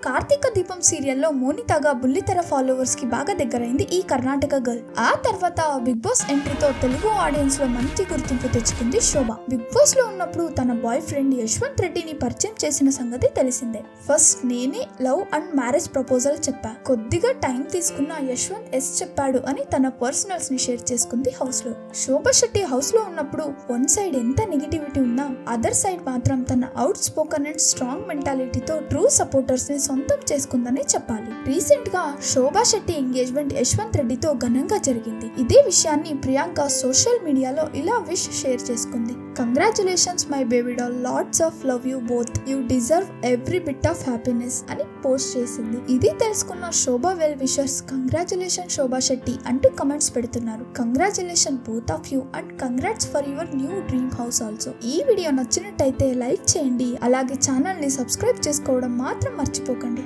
కార్తీక దీపం సీరియల్లో మోనితాగా బుల్లితెర ఫాలోవర్స్ కి బాగా దగ్గరైంది ఈ కర్ణాటక గర్ల్. ఆ తర్వాత బిగ్ బాస్ ఎంట్రీతో తెలుగు ఆడియన్స్ లో మంచి గుర్తింపు తెచ్చుకుంది శోభ. బిగ్ బాస్ లో ఉన్నప్పుడు తన బాయ్ ఫ్రెండ్ యశ్వంత్ రెడ్డిని పరిచయం చేసిన సంగతి తెలిసిందే. ఫస్ట్ నేనే లవ్ అండ్ మ్యారేజ్ ప్రపోజల్ చెప్పా, కొద్దిగా టైం తీసుకున్న యశ్వంత్ ఎస్ చెప్పాడు అని తన పర్సనల్స్ ని షేర్ చేసుకుంది హౌస్ లో. శోభా శెట్టి హౌస్ లో ఉన్నప్పుడు వన్ సైడ్ ఎంత నెగిటివిటీ ఉన్నా అదర్ సైడ్ మాత్రం తన అవుట్ స్పోకన్ అండ్ స్ట్రాంగ్ మెంటాలిటీతో ట్రూ సపోర్టర్స్ ని సొంతం చేసుకుందని చెప్పాలి. రీసెంట్ గా శోభా శెట్టి ఎంగేజ్మెంట్ యశ్వంత్ రెడ్డితో ఘనంగా జరిగింది. ఇదే విషయాన్ని ప్రియాంక సోషల్ మీడియాలో ఇలా విష్ షేర్ చేసుకుంది. Congratulations my baby doll, lots of love you both, you deserve every bit of happiness అని పోస్ట్ చేసింది. ఇది తెలుసుకున్న Shobha well wishers congratulation Shobha Shetty అంటూ కమెంట్స్ పెడుతున్నారు. Congratulation both of you and congrats for your new dream house also. ఈ video నచ్చినట్టయితే like చేయండి, అలాగే ఛానల్ ని సబ్స్క్రైబ్ చేసుకోవడం మాత్రం మర్చిపోకండి.